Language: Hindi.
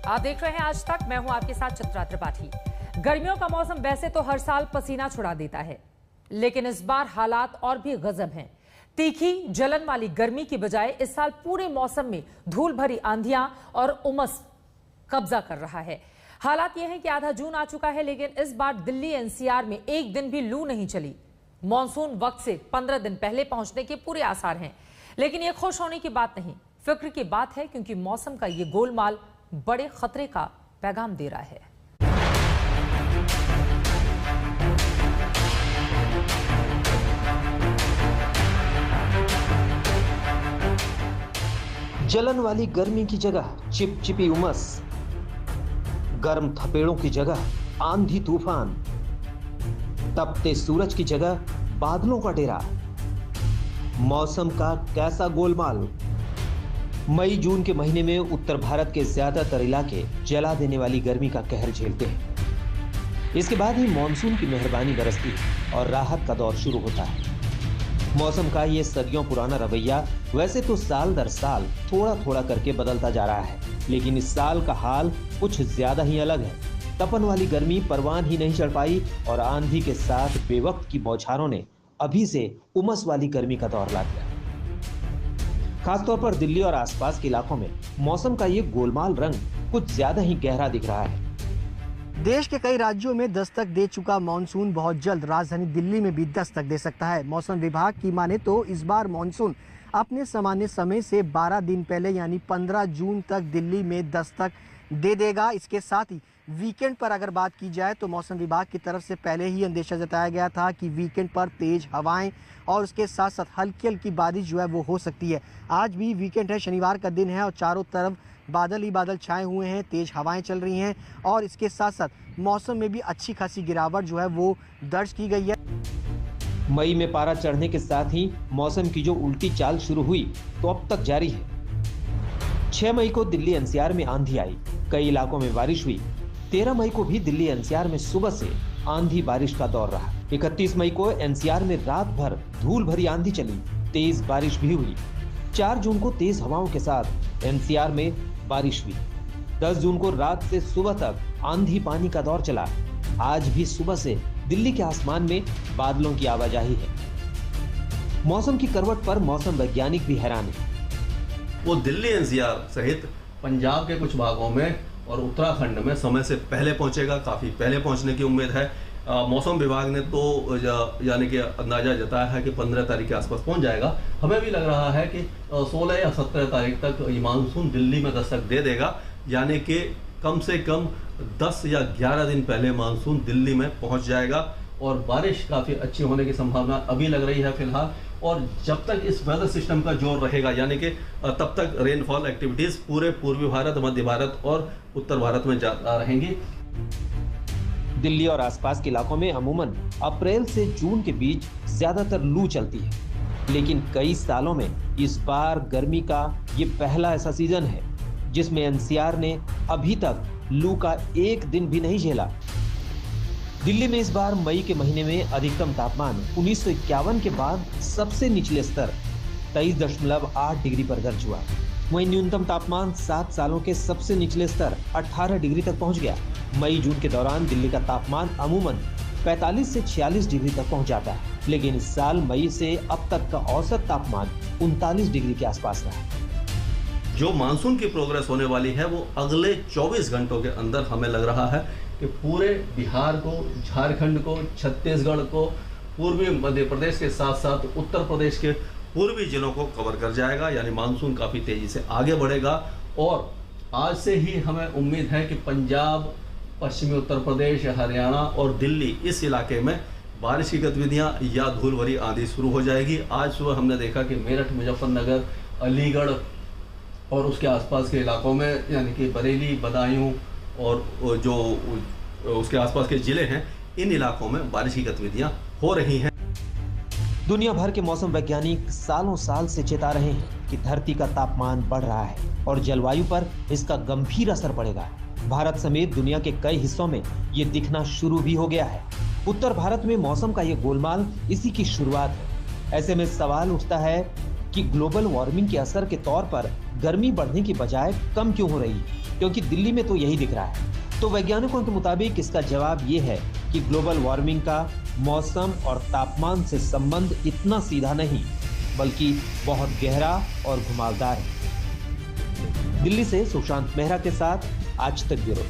आप देख रहे हैं आज तक। मैं हूं आपके साथ चित्रा त्रिपाठी। गर्मियों का मौसम वैसे तो हर साल पसीना छुड़ा देता है, लेकिन इस बार हालात और भी गजब हैं। तीखी जलन वाली गर्मी की बजाय इस साल पूरे मौसम में धूल भरी आंधियां और उमस कब्जा कर रहा है। हालात यह है कि आधा जून आ चुका है, लेकिन इस बार दिल्ली एनसीआर में एक दिन भी लू नहीं चली। मॉनसून वक्त से 15 दिन पहले पहुंचने के पूरे आसार हैं, लेकिन यह खुश होने की बात नहीं, फिक्र की बात है, क्योंकि मौसम का ये गोलमाल बड़े खतरे का पैगाम दे रहा है। जलन वाली गर्मी की जगह चिपचिपी उमस, गर्म थपेड़ों की जगह आंधी तूफान, तपते सूरज की जगह बादलों का डेरा। मौसम का कैसा गोलमाल। मई जून के महीने में उत्तर भारत के ज्यादातर इलाके जला देने वाली गर्मी का कहर झेलते हैं। इसके बाद ही मानसून की मेहरबानी बरसती है और राहत का दौर शुरू होता है। मौसम का ये सदियों पुराना रवैया वैसे तो साल दर साल थोड़ा थोड़ा करके बदलता जा रहा है, लेकिन इस साल का हाल कुछ ज्यादा ही अलग है। तपन वाली गर्मी परवान ही नहीं चढ़ पाई और आंधी के साथ बेवक्त की बौछारों ने अभी से उमस वाली गर्मी का दौर ला दिया। खासतौर पर दिल्ली और आसपास के इलाकों में मौसम का ये गोलमाल रंग कुछ ज्यादा ही गहरा दिख रहा है। देश के कई राज्यों में दस्तक दे चुका मानसून बहुत जल्द राजधानी दिल्ली में भी दस्तक दे सकता है। मौसम विभाग की माने तो इस बार मानसून अपने सामान्य समय से 12 दिन पहले यानी 15 जून तक दिल्ली में दस्तक दे देगा। इसके साथ ही वीकेंड पर अगर बात की जाए तो मौसम विभाग की तरफ से पहले ही अंदेशा जताया गया था कि वीकेंड पर तेज हवाएं और उसके साथ साथ हल्की हल्की बारिश जो है वो हो सकती है। आज भी वीकेंड है, शनिवार का दिन है और चारों तरफ बादल ही बादल छाए हुए हैं, तेज हवाएं चल रही हैं और इसके साथ साथ मौसम में भी अच्छी खासी गिरावट जो है वो दर्ज की गई है। मई में पारा चढ़ने के साथ ही मौसम की जो उल्टी चाल शुरू हुई तो अब तक जारी है। 6 मई को दिल्ली एनसीआर में आंधी आई, कई इलाकों में बारिश हुई। 13 मई को भी दिल्ली एनसीआर में सुबह से आंधी बारिश का दौर रहा। 31 मई को एनसीआर में रात भर धूल भरी आंधी चली, तेज बारिश भी हुई। 4 जून को तेज हवाओं के साथ एनसीआर में बारिश हुई। 10 जून को रात से सुबह तक आंधी पानी का दौर चला। आज भी सुबह से दिल्ली के आसमान में बादलों की आवाजाही है। मौसम की करवट पर मौसम वैज्ञानिक भी हैरान है। वो दिल्ली एनसीआर सहित पंजाब के कुछ भागों में और उत्तराखंड में समय से पहले पहुंचेगा, काफी पहले पहुंचने की उम्मीद है। मौसम विभाग ने तो यानी कि अंदाजा जताया है कि 15 तारीख के आसपास पहुंच जाएगा। हमें भी लग रहा है कि 16 या 17 तारीख तक ये मानसून दिल्ली में दस्तक दे देगा, यानी कि कम से कम 10 या 11 दिन पहले मानसून दिल्ली में पहुंच जाएगा और बारिश काफ़ी अच्छी होने की संभावना अभी लग रही है फिलहाल। और जब तक इस वेदर सिस्टम का जोर रहेगा, यानी कि तब तक रेनफॉल एक्टिविटीज़ पूरे पूर्वी भारत, मध्य भारत और उत्तर भारत में जाता रहेंगी। दिल्ली और आसपास के इलाकों में अमूमन अप्रैल से जून के बीच ज्यादातर लू चलती है, लेकिन कई सालों में इस बार गर्मी का ये पहला ऐसा सीजन है जिसमें एनसीआर ने अभी तक लू का एक दिन भी नहीं झेला। दिल्ली में इस बार मई के महीने में अधिकतम तापमान 1951 के बाद सबसे निचले स्तर 23.8 डिग्री पर दर्ज हुआ। वहीं न्यूनतम तापमान 7 सालों के सबसे निचले स्तर 18 डिग्री तक पहुंच गया। मई जून के दौरान दिल्ली का तापमान अमूमन 45 से 46 डिग्री तक पहुंच जाता है, लेकिन इस साल मई से अब तक का औसत तापमान 39 डिग्री के आसपास रहा। जो मानसून की प्रोग्रेस होने वाली है वो अगले 24 घंटों के अंदर हमें लग रहा है कि पूरे बिहार को, झारखंड को, छत्तीसगढ़ को, पूर्वी मध्य प्रदेश के साथ साथ उत्तर प्रदेश के पूर्वी जिलों को कवर कर जाएगा, यानी मानसून काफ़ी तेजी से आगे बढ़ेगा। और आज से ही हमें उम्मीद है कि पंजाब, पश्चिमी उत्तर प्रदेश, हरियाणा और दिल्ली, इस इलाके में बारिश की गतिविधियां या धूल भरी आंधी शुरू हो जाएगी। आज सुबह हमने देखा कि मेरठ, मुजफ्फरनगर, अलीगढ़ और उसके आसपास के इलाकों में, यानी कि बरेली, बदायूं और जो उसके आसपास के जिले हैं, इन इलाकों में बारिश की गतिविधियां हो रही हैं। दुनिया भर के मौसम वैज्ञानिक सालों साल से चेता रहे हैं कि धरती का तापमान बढ़ रहा है और जलवायु पर इसका गंभीर असर पड़ेगा। भारत समेत दुनिया के कई हिस्सों में ये दिखना शुरू भी हो गया है। उत्तर भारत में मौसम का ये गोलमाल इसी की शुरुआत है। ऐसे में सवाल उठता है कि ग्लोबल वार्मिंग के असर के तौर पर गर्मी बढ़ने की बजाय कम क्यों हो रही, क्योंकि दिल्ली में तो यही दिख रहा है। तो वैज्ञानिकों के मुताबिक इसका जवाब ये है कि ग्लोबल वार्मिंग का मौसम और तापमान से संबंध इतना सीधा नहीं, बल्कि बहुत गहरा और घुमावदार है। दिल्ली से सुशांत मेहरा के साथ आज तक ब्यूरो।